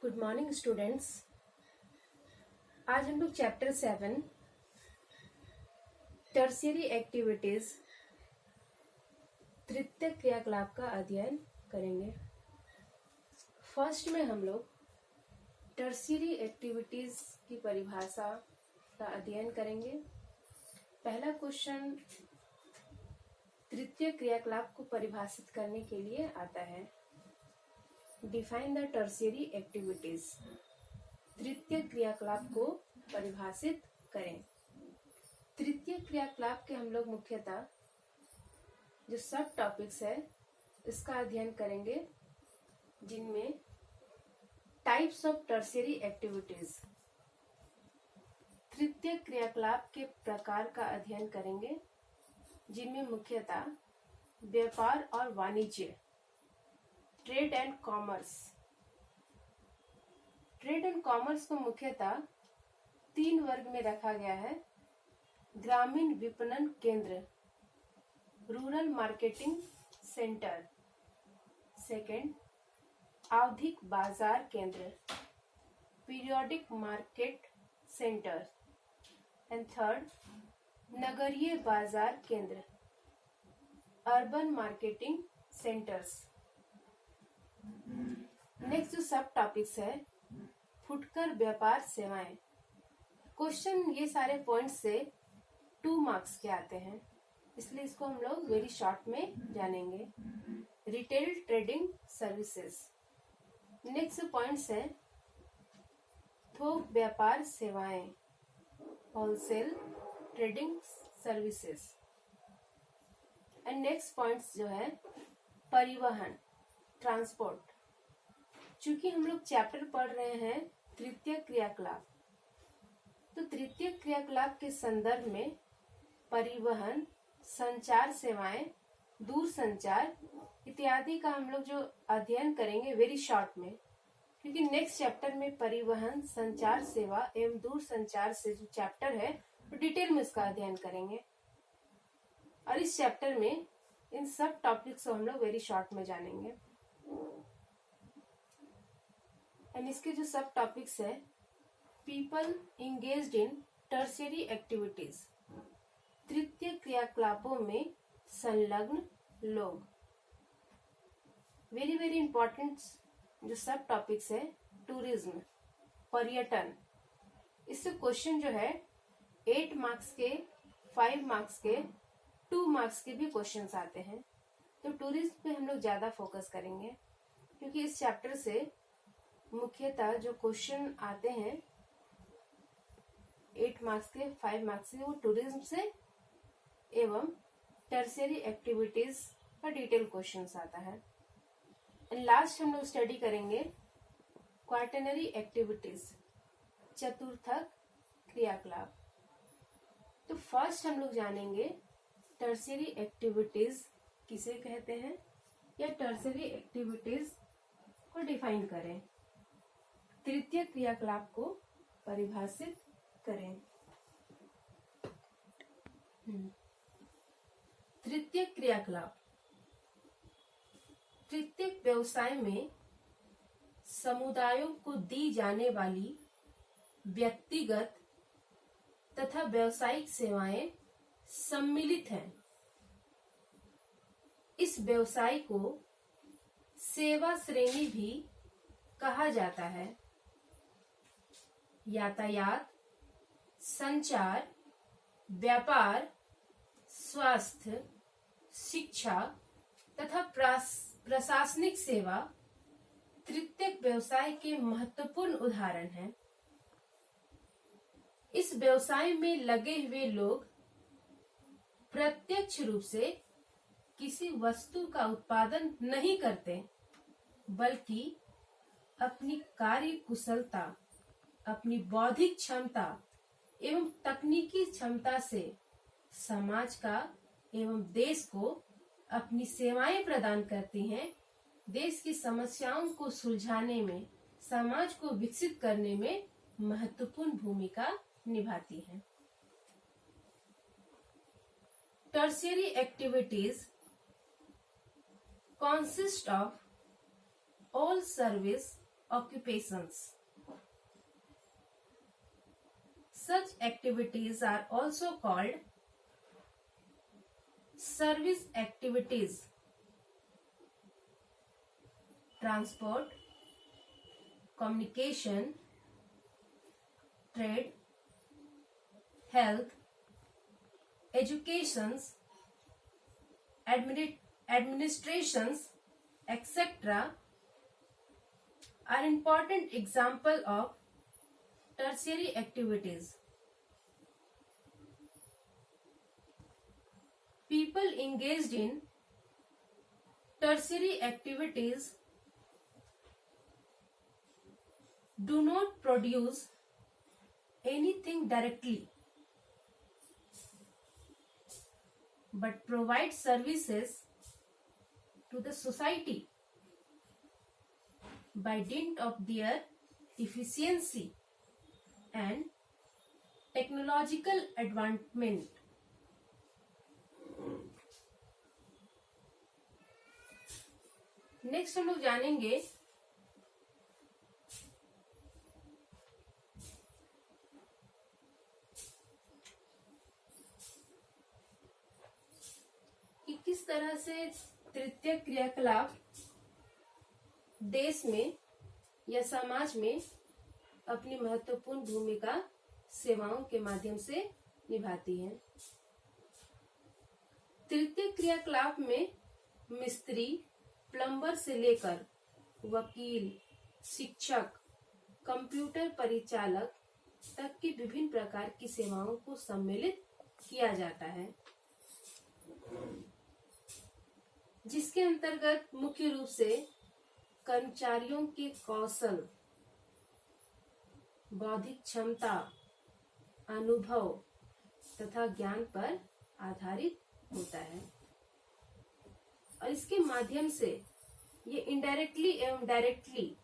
Good morning students. आज हम लोग चैप्टर 7 टर्शियरी एक्टिविटीज तृतीय क्रियाकलाप का अध्ययन करेंगे। फर्स्ट में हम लोग टर्शियरी एक्टिविटीज की परिभाषा का अध्ययन करेंगे। पहला क्वेश्चन तृतीय क्रियाकलाप को परिभाषित करने के लिए आता है। Define the tertiary activities. तृतीय क्रियाकलाप को परिभाषित करें। तृतीय क्रियाकलाप के हम लोग मुख्यतः जो सब टॉपिक्स है इसका अध्ययन करेंगे, जिनमें टाइप्स ऑफ टर्शियरी एक्टिविटीज, तृतीय क्रियाकलाप के प्रकार का अध्ययन करेंगे, जिनमें मुख्यतः व्यापार और वाणिज्य, trade and commerce. Trade and commerce को मुख्यतः 3 वर्ग में रखा गया है। ग्रामीण विपणन केंद्र, रूरल मार्केटिंग सेंटर। सेकंड, आवधिक बाजार केंद्र, periodic market centre. And third, नगरीय बाजार केंद्र, अर्बन मार्केटिंग सेंटर्स। नेक्स्ट जो सब टॉपिक्स है, फुटकर व्यापार सेवाएं। क्वेश्चन ये सारे पॉइंट्स से 2 मार्क्स के आते हैं, इसलिए इसको हम लोग वेरी शॉर्ट में जानेंगे। Retail trading services. Next points है थोक व्यापार सेवाएं, wholesale trading services. And next points जो है परिवहन, ट्रांसपोर्ट। चूंकि हम लोग चैप्टर पढ़ रहे हैं तृतीय क्रियाकलाप, तो तृतीय क्रियाकलाप के संदर्भ में परिवहन, संचार सेवाएं, दूर संचार इत्यादि का हम लोग जो अध्ययन करेंगे वेरी शॉर्ट में, क्योंकि नेक्स्ट चैप्टर में परिवहन, संचार सेवा एवं दूर संचार से जो चैप्टर है वो डिटेल में इसका अध्ययन करेंगे। और इस चैप्टर में इन सब टॉपिक्स को हम लोग वेरी शॉर्ट में जानेंगे। एंड इसके जो सब टॉपिक्स है, पीपल इंगेज्ड इन टर्शियरी एक्टिविटीज, तृतीय क्रियाकलापों में संलग्न लोग। वेरी वेरी इंपॉर्टेंट जो सब टॉपिक्स है, टूरिज्म, पर्यटन। इससे क्वेश्चन जो है 8 मार्क्स के, 5 मार्क्स के, 2 मार्क्स के भी क्वेश्चंस आते हैं। तो टूरिज्म पे हम लोग ज्यादा फोकस करेंगे, क्योंकि इस चैप्टर से मुख्यतः जो क्वेश्चन आते हैं 8 मार्क्स के, 5 मार्क्स के, वो टूरिज्म से एवं टर्शियरी एक्टिविटीज का डिटेल क्वेश्चंस आता है। लास्ट हम लोग स्टडी करेंगे क्वार्टरनरी एक्टिविटीज, चतुर्थक क्रियाकलाप। तो फर्स्ट हम लोग जानेंगे टर्शियरी एक्टिविटीज किसे कहते हैं, या टर्शियरी एक्टिविटीज को डिफाइन करें, तृतीय क्रियाकलाप को परिभाषित करें। तृतीय क्रियाकलाप। तृतीय व्यवसाय में समुदायों को दी जाने वाली व्यक्तिगत तथा व्यावसायिक सेवाएं सम्मिलित हैं। इस व्यवसाय को सेवा श्रेणी भी कहा जाता है। यातायात, संचार, व्यापार, स्वास्थ्य, शिक्षा तथा प्रशासनिक सेवा तृतीय व्यवसाय के महत्वपूर्ण उदाहरण हैं। इस व्यवसाय में लगे हुए लोग प्रत्यक्ष रूप से किसी वस्तु का उत्पादन नहीं करते, बल्कि अपनी कार्य कुशलता, अपनी बौद्धिक क्षमता एवं तकनीकी क्षमता से समाज का एवं देश को अपनी सेवाएं प्रदान करती हैं। देश की समस्याओं को सुलझाने में, समाज को विकसित करने में महत्वपूर्ण भूमिका निभाती हैं। Tertiary activities consist of all service occupations. Such activities are also called service activities. Transport, communication, trade, health, educations, administrations, etc. are important example of tertiary activities. People engaged in tertiary activities do not produce anything directly, but provide services to the society by dint of their efficiency and technological advancement. Next हम लोग जानेंगे कि किस तरह से तृतीय क्रियाकलाप देश में या समाज में अपनी महत्वपूर्ण भूमिका सेवाओं के माध्यम से निभाती है। तृतीय क्रियाकलाप में मिस्त्री, प्लम्बर से लेकर वकील, शिक्षक, कंप्यूटर परिचालक तक की विभिन्न प्रकार की सेवाओं को सम्मिलित किया जाता है, जिसके अंतर्गत मुख्य रूप से कर्मचारियों के कौशल, बौद्धिक क्षमता, अनुभव तथा ज्ञान पर आधारित होता है और इसके माध्यम से ये इनडायरेक्टली एवं डायरेक्टली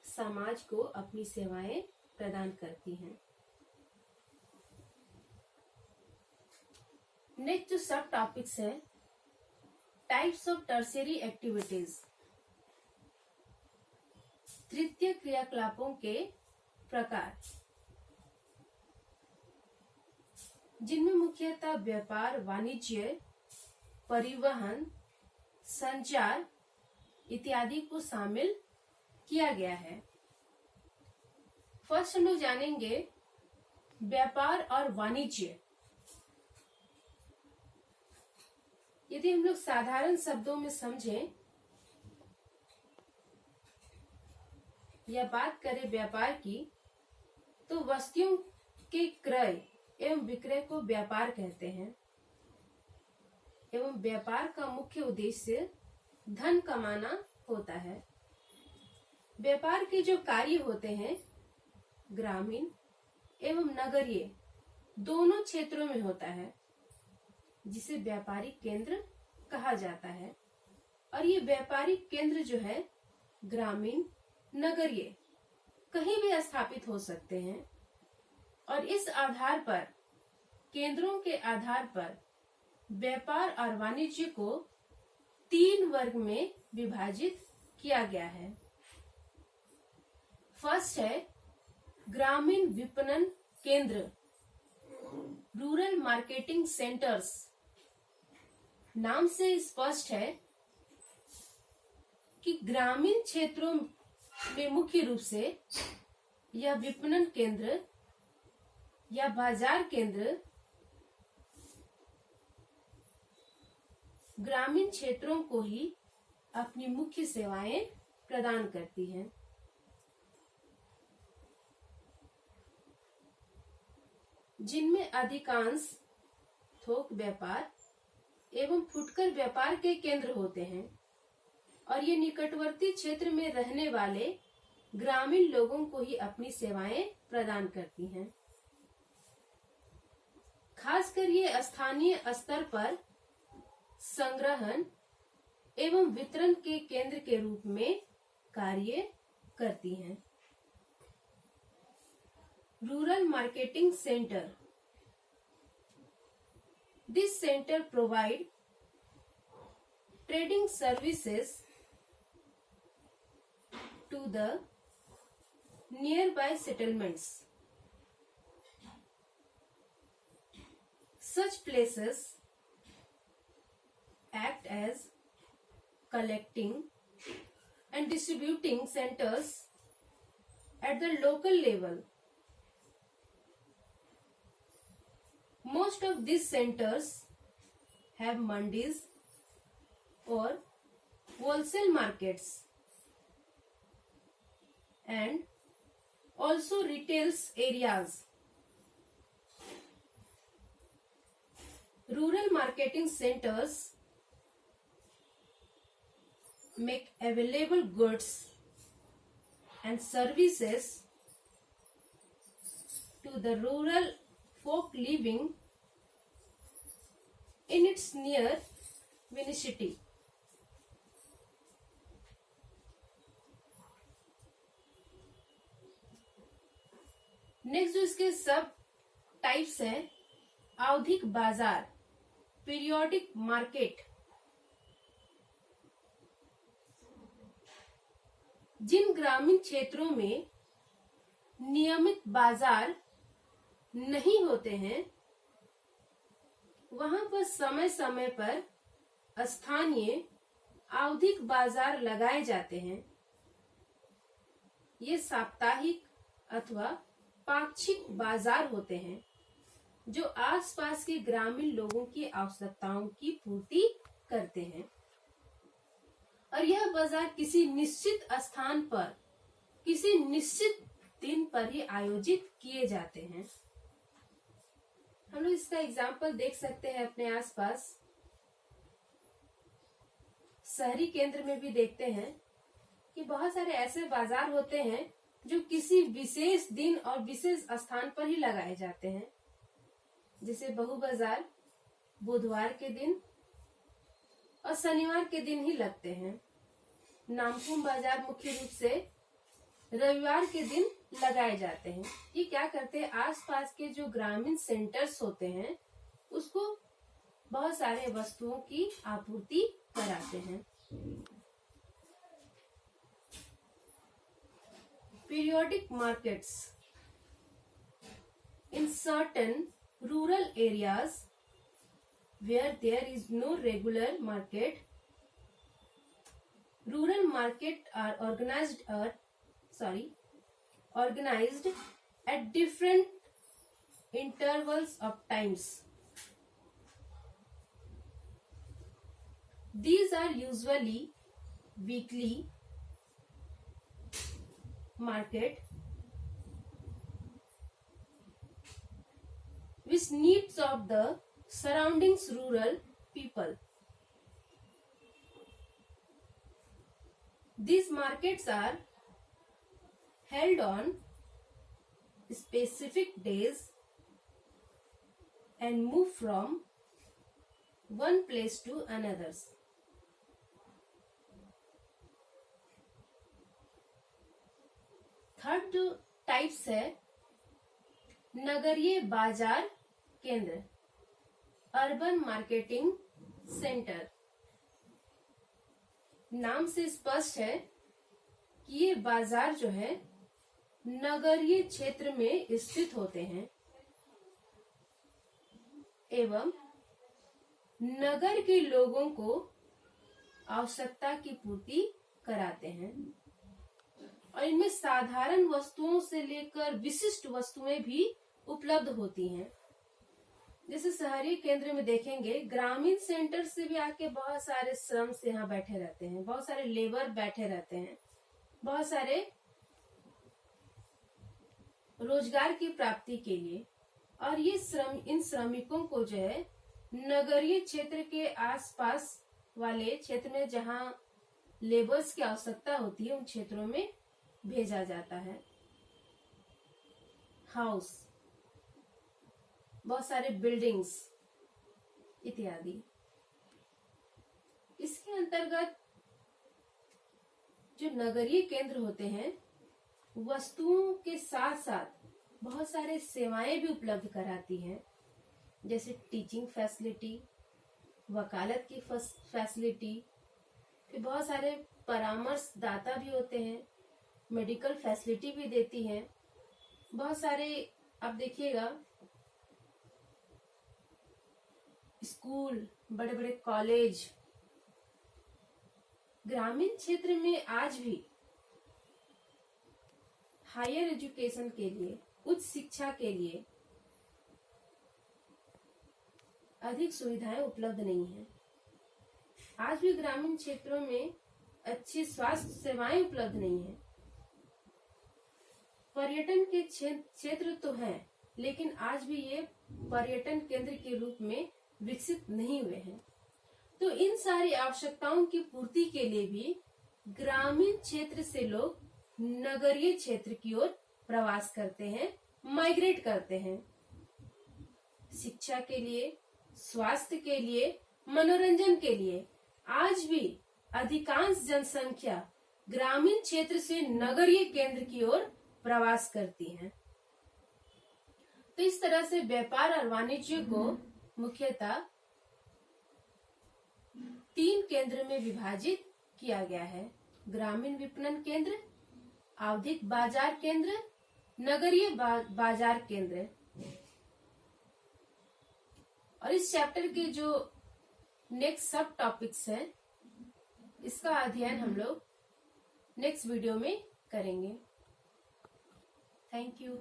समाज को अपनी सेवाएं प्रदान करती हैं। नेक्स्ट जो सब टॉपिक्स है, टाइप्स ऑफ टर्शियरी एक्टिविटीज, तृतीय क्रियाकलापों के प्रकार, जिनमें मुख्यतः व्यापार, वाणिज्य, परिवहन, संचार इत्यादि को शामिल किया गया है। फर्स्ट हम लोग जानेंगे व्यापार और वाणिज्य। यदि हम लोग साधारण शब्दों में समझें या बात करें व्यापार की, तो वस्तुओं के क्रय एवं विक्रय को व्यापार कहते हैं एवं व्यापार का मुख्य उद्देश्य धन कमाना होता है। व्यापार के जो कार्य होते हैं ग्रामीण एवं नगरीय दोनों क्षेत्रों में होता है, जिसे व्यापारिक केंद्र कहा जाता है। और ये व्यापारिक केंद्र जो है ग्रामीण, नगरीय कहीं भी स्थापित हो सकते हैं और इस आधार पर, केंद्रों के आधार पर व्यापार और वाणिज्य को 3 वर्ग में विभाजित किया गया है। फर्स्ट है ग्रामीण विपणन केंद्र, रूरल मार्केटिंग सेंटर्स। नाम से स्पष्ट है कि ग्रामीण क्षेत्रों में मुख्य रूप से यह विपणन केंद्र या बाजार केंद्र ग्रामीण क्षेत्रों को ही अपनी मुख्य सेवाएं प्रदान करती हैं। जिनमें अधिकांश थोक व्यापार एवं फुटकर व्यापार के केंद्र होते हैं और ये निकटवर्ती क्षेत्र में रहने वाले ग्रामीण लोगों को ही अपनी सेवाएं प्रदान करती हैं। खासकर ये स्थानीय स्तर पर संग्रहण एवं वितरण के केंद्र के रूप में कार्य करती हैं। Rural marketing centre, this centre provide trading services to the nearby settlements. Such places act as collecting and distributing centers at the local level. Most of these centers have mandis or wholesale markets and also retail areas. Rural marketing centers make available goods and services to the rural folk living in its near vicinity. Next जो इसके सब types हैं, आवधिक बाजार, periodic market. जिन ग्रामीण क्षेत्रों में नियमित बाजार नहीं होते हैं, वहां पर समय समय पर स्थानीय आवधिक बाजार लगाए जाते हैं। ये साप्ताहिक अथवा पाक्षिक बाजार होते हैं जो आसपास के ग्रामीण लोगों की आवश्यकताओं की पूर्ति करते हैं, और यह बाजार किसी निश्चित स्थान पर किसी निश्चित दिन पर ही आयोजित किए जाते हैं। हम लोग इसका एग्जाम्पल देख सकते हैं अपने आसपास। शहरी केंद्र में भी देखते हैं कि बहुत सारे ऐसे बाजार होते हैं जो किसी विशेष दिन और विशेष स्थान पर ही लगाए जाते हैं, जैसे बहु बाजार बुधवार के दिन और शनिवार के दिन ही लगते हैं। नामकुम बाजार मुख्य रूप से रविवार के दिन लगाए जाते हैं। ये क्या करते हैं, आसपास के जो ग्रामीण सेंटर्स होते हैं उसको बहुत सारे वस्तुओं की आपूर्ति कराते हैं। Periodic markets in certain rural areas where there is no regular market, rural market are organized at different intervals of times. These are usually weekly market which needs of the surroundings rural people. These markets are held on specific days and move from one place to another. Third जो types है, नगरीय बाजार केंद्र, urban marketing centre. नाम से स्पष्ट है कि ये बाजार जो है नगरीय क्षेत्र में स्थित होते हैं एवं नगर के लोगों को आवश्यकता की पूर्ति कराते हैं, और इनमें साधारण वस्तुओं से लेकर विशिष्ट वस्तुएं भी उपलब्ध होती हैं। जैसे शहरी केंद्र में देखेंगे, ग्रामीण सेंटर से भी आके बहुत सारे श्रम से यहाँ बैठे रहते हैं, बहुत सारे लेबर बैठे रहते हैं, बहुत सारे रोजगार की प्राप्ति के लिए। और ये इन श्रमिकों को जो है नगरीय क्षेत्र के आसपास वाले क्षेत्र में जहाँ लेबर्स की आवश्यकता होती है उन क्षेत्रों में भेजा जाता है। हाउस, बहुत सारे बिल्डिंग्स इत्यादि। इसके अंतर्गत जो नगरीय केंद्र होते हैं वस्तुओं के साथ साथ बहुत सारे सेवाएं भी उपलब्ध कराती हैं, जैसे टीचिंग फैसिलिटी, वकालत की फैसिलिटी, फिर बहुत सारे परामर्शदाता भी होते हैं, मेडिकल फैसिलिटी भी देती है। बहुत सारे आप देखिएगा स्कूल, बड़े बड़े कॉलेज ग्रामीण क्षेत्र में आज भी हायर एजुकेशन के लिए, उच्च शिक्षा के लिए अधिक सुविधाएं उपलब्ध नहीं है। आज भी ग्रामीण क्षेत्रों में अच्छी स्वास्थ्य सेवाएं उपलब्ध नहीं है। पर्यटन के क्षेत्र तो हैं, लेकिन आज भी ये पर्यटन केंद्र के रूप में विकसित नहीं हुए हैं। तो इन सारी आवश्यकताओं की पूर्ति के लिए भी ग्रामीण क्षेत्र से लोग नगरीय क्षेत्र की ओर प्रवास करते हैं, माइग्रेट करते हैं। शिक्षा के लिए, स्वास्थ्य के लिए, मनोरंजन के लिए आज भी अधिकांश जनसंख्या ग्रामीण क्षेत्र से नगरीय केंद्र की ओर प्रवास करती है। तो इस तरह से व्यापार और वाणिज्य को मुख्यतः 3 केंद्र में विभाजित किया गया है: ग्रामीण विपणन केंद्र, आवधिक बाजार केंद्र, नगरीय बाजार केंद्र। और इस चैप्टर के जो नेक्स्ट सब टॉपिक्स हैं, इसका अध्ययन हम लोग नेक्स्ट वीडियो में करेंगे। Thank you.